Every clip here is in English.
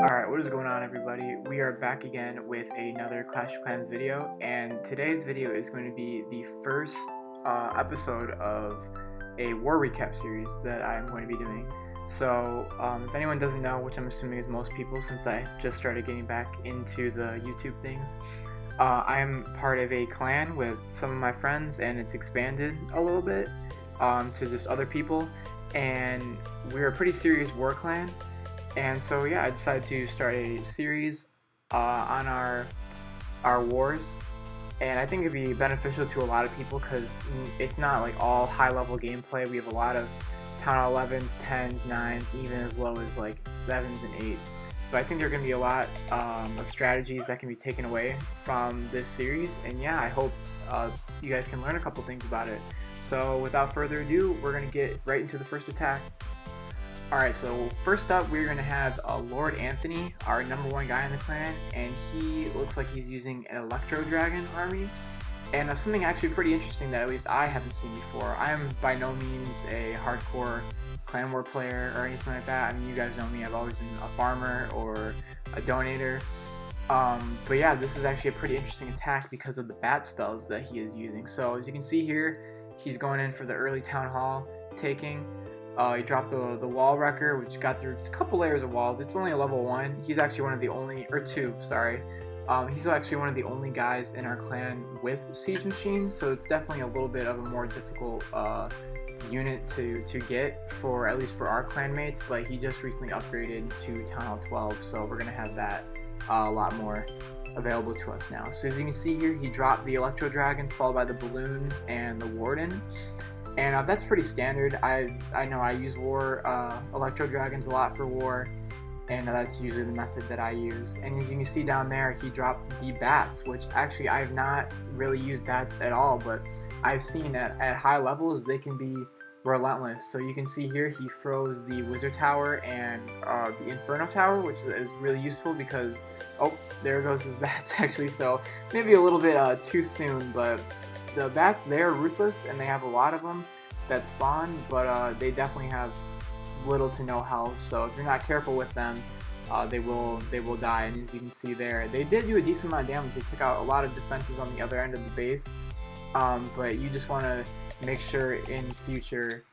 Alright, what is going on everybody? We are back again with another Clash of Clans video, and today's video is going to be the first episode of a war recap series that I'm going to be doing. So, if anyone doesn't know, which I'm assuming is most people since I just started getting back into the YouTube things, I'm part of a clan with some of my friends, and it's expanded a little bit to just other people, and we're a pretty serious war clan. And so yeah, I decided to start a series on our wars, and I think it'd be beneficial to a lot of people because it's not like all high level gameplay. We have a lot of Town 11s, 10s, 9s, even as low as like 7s and 8s. So I think there are going to be a lot of strategies that can be taken away from this series, and yeah, I hope you guys can learn a couple things about it. So without further ado, we're going to get right into the first attack. Alright, so first up we're going to have Lord Anthony, our #1 guy in the clan, and he looks like he's using an Electro Dragon army. And something actually pretty interesting that at least I haven't seen before. I am by no means a hardcore clan war player or anything like that. I mean, you guys know me, I've always been a farmer or a donator. But yeah, this is actually a pretty interesting attack because of the bat spells that he is using. So as you can see here, he's going in for the early Town Hall taking. He dropped the wall wrecker, which got through a couple layers of walls. It's only a level 1. He's actually one of the only, or 2, sorry. He's actually one of the only guys in our clan with siege machines, so it's definitely a little bit of a more difficult unit to get, for at least for our clan mates, but he just recently upgraded to Town Hall 12, so we're going to have that a lot more available to us now. So as you can see here, he dropped the Electro Dragons, followed by the Balloons and the Warden. And that's pretty standard. I know I use war Electro Dragons a lot for war, and that's usually the method that I use. And as you can see down there, he dropped the bats, which actually I have not really used bats at all, but I've seen at high levels they can be relentless. So you can see here he froze the Wizard Tower and the Inferno Tower, which is really useful because, oh, there goes his bats actually, so maybe a little bit too soon, but the bats, they're ruthless and they have a lot of them that spawn, but they definitely have little to no health, so if you're not careful with them, they will die. And as you can see there, they did do a decent amount of damage. They took out a lot of defenses on the other end of the base, but you just want to make sure in future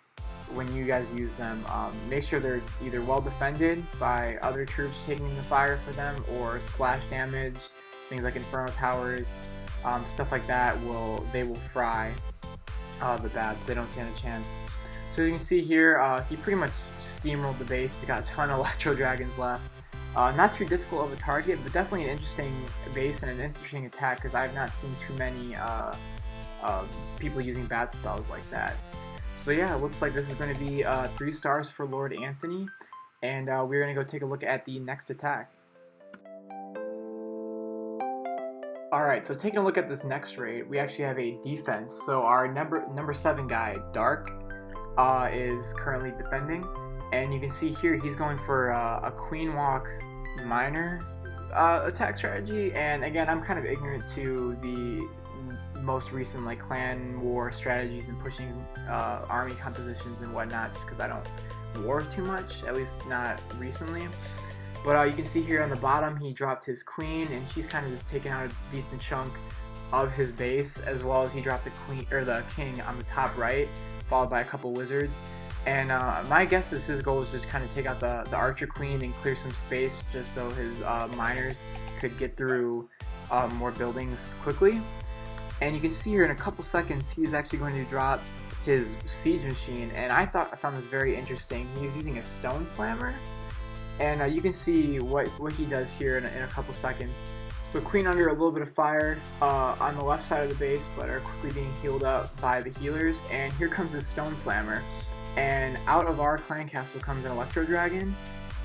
when you guys use them, make sure they're either well defended by other troops taking the fire for them, or splash damage, things like Inferno Towers, stuff like that they will fry the bats. They don't stand a chance. So as you can see here, he pretty much steamrolled the base. He's got a ton of Electro Dragons left. Not too difficult of a target, but definitely an interesting base and an interesting attack because I have not seen too many people using bat spells like that. So yeah, it looks like this is going to be 3 stars for Lord Anthony, and we're going to go take a look at the next attack. Alright, so taking a look at this next raid, we actually have a defense. So our number 7 guy, Dark, is currently defending, and you can see here he's going for a Queen Walk Miner attack strategy. And again, I'm kind of ignorant to the most recent like clan war strategies and pushing army compositions and whatnot, just because I don't war too much, at least not recently. But you can see here on the bottom, he dropped his queen, and she's kind of just taking out a decent chunk of his base, as well as he dropped the queen or the king on the top right, followed by a couple wizards. And my guess is his goal is just kind of take out the archer queen and clear some space, just so his miners could get through more buildings quickly. And you can see here in a couple seconds, he's actually going to drop his siege machine, and I found this very interesting. He was using a stone slammer. And you can see what he does here in a couple seconds. So Queen under a little bit of fire on the left side of the base, but are quickly being healed up by the healers. And here comes his Stone Slammer. And out of our clan castle comes an Electro Dragon.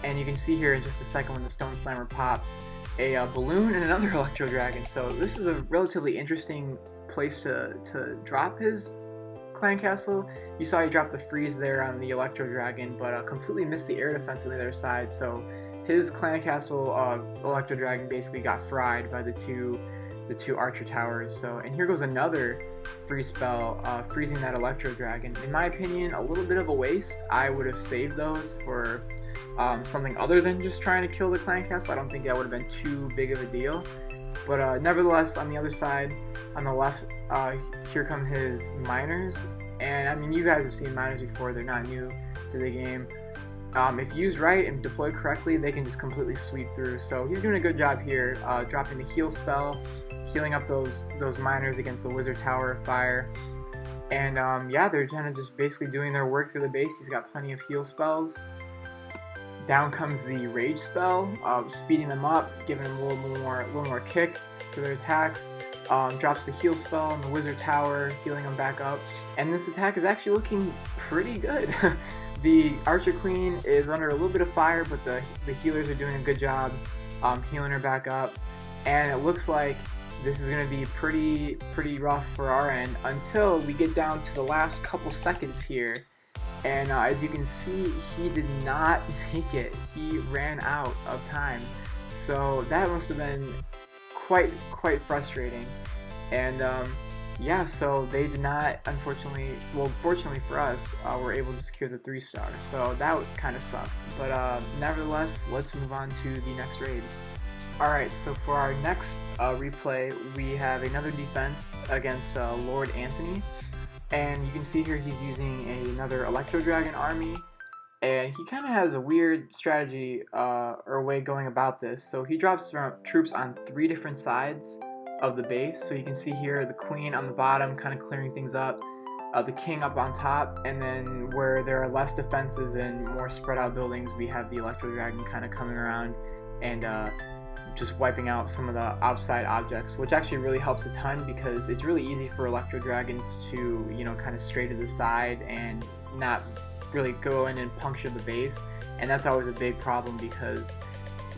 And you can see here in just a second when the Stone Slammer pops, a balloon and another Electro Dragon. So this is a relatively interesting place to drop his clan castle. You saw he dropped the freeze there on the Electro Dragon, but completely missed the air defense on the other side, so his clan castle Electro Dragon basically got fried by the two archer towers. So, and here goes another freeze spell, freezing that Electro Dragon. In my opinion, a little bit of a waste. I would have saved those for something other than just trying to kill the clan castle. I don't think that would have been too big of a deal. But nevertheless, on the other side, on the left, here come his miners. And I mean, you guys have seen miners before, they're not new to the game. If used right and deployed correctly, they can just completely sweep through. So he's doing a good job here, dropping the heal spell, healing up those miners against the wizard tower of fire. And yeah, they're kind of just basically doing their work through the base. He's got plenty of heal spells. Down comes the rage spell, speeding them up, giving them a little more kick to their attacks. Drops the heal spell on the wizard tower, healing them back up. And this attack is actually looking pretty good. The Archer Queen is under a little bit of fire, but the healers are doing a good job healing her back up. And it looks like this is going to be pretty rough for our end until we get down to the last couple seconds here. And as you can see, he did not make it. He ran out of time. So that must have been quite frustrating. And yeah, so they did not, unfortunately, well, fortunately for us, were able to secure the 3-star. So that kind of sucked. But nevertheless, let's move on to the next raid. Alright, so for our next replay, we have another defense against Lord Anthony. And you can see here he's using another Electro Dragon army. And he kind of has a weird strategy or way going about this. So he drops troops on 3 different sides of the base. So you can see here the queen on the bottom kind of clearing things up, the king up on top, and then where there are less defenses and more spread out buildings, we have the Electro Dragon kind of coming around and just wiping out some of the outside objects, which actually really helps a ton because it's really easy for Electro Dragons to, you know, kind of stray to the side and not really go in and puncture the base. And that's always a big problem because,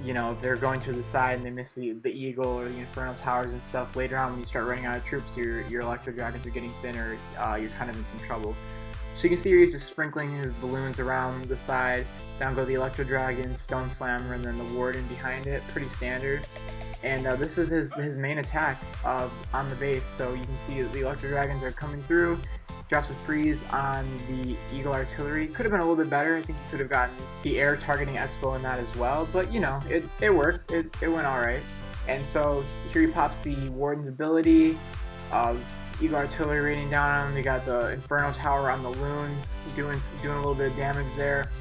you know, if they're going to the side and they miss the eagle or the infernal towers and stuff, later on when you start running out of troops, your Electro Dragons are getting thinner, you're kind of in some trouble. So you can see here he's just sprinkling his balloons around the side. Down go the Electro Dragon, Stone Slammer, and then the Warden behind it. Pretty standard. And this is his main attack on the base. So you can see the Electro Dragons are coming through. Drops a freeze on the Eagle Artillery. Could have been a little bit better. I think he could have gotten the air targeting expo in that as well. But you know, it worked. It went alright. And so here he pops the Warden's ability. Eagle Artillery raining down on him. They got the Inferno Tower on the loons, doing a little bit of damage there.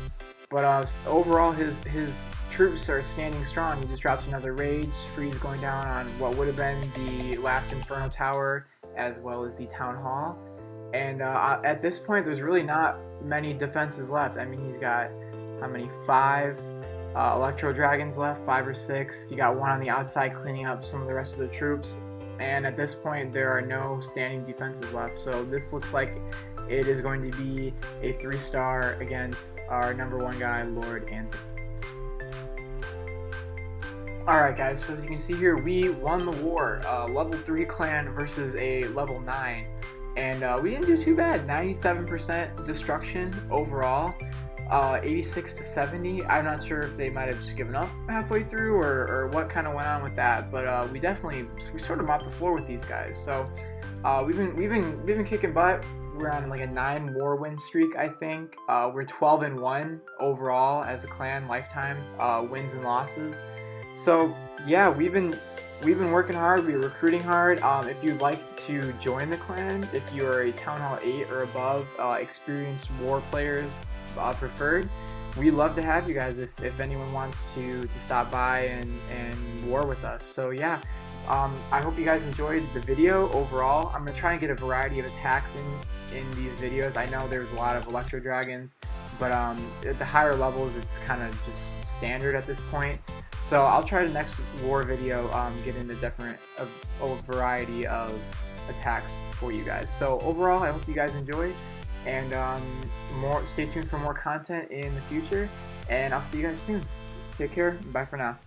But overall, his troops are standing strong. He just drops another Rage, freeze going down on what would have been the last Inferno Tower, as well as the Town Hall. And at this point, there's really not many defenses left. I mean, he's got, how many, 5 Electro Dragons left, 5 or 6. You got one on the outside cleaning up some of the rest of the troops. And at this point, there are no standing defenses left. So this looks like it is going to be a 3-star against our #1 guy, Lord Anthony. Alright guys, so as you can see here, we won the war. Level 3 clan versus a level 9. And we didn't do too bad. 97% destruction overall. 86 to 70. I'm not sure if they might have just given up halfway through or what kind of went on with that, but we sort of mopped the floor with these guys. So we've been kicking butt. We're on like a 9 war win streak, I think. We're 12-1 overall as a clan lifetime, wins and losses. So yeah, we've been working hard. We're recruiting hard. If you'd like to join the clan, if you are a Town Hall 8 or above, experienced war players preferred, we'd love to have you guys if anyone wants to stop by and war with us. So yeah, I hope you guys enjoyed the video overall. I'm going to try and get a variety of attacks in these videos. I know there's a lot of Electro Dragons, but at the higher levels it's kind of just standard at this point. So I'll try the next war video get into a variety of attacks for you guys. So overall, I hope you guys enjoyed, and stay tuned for more content in the future, and I'll see you guys soon. Take care. Bye for now.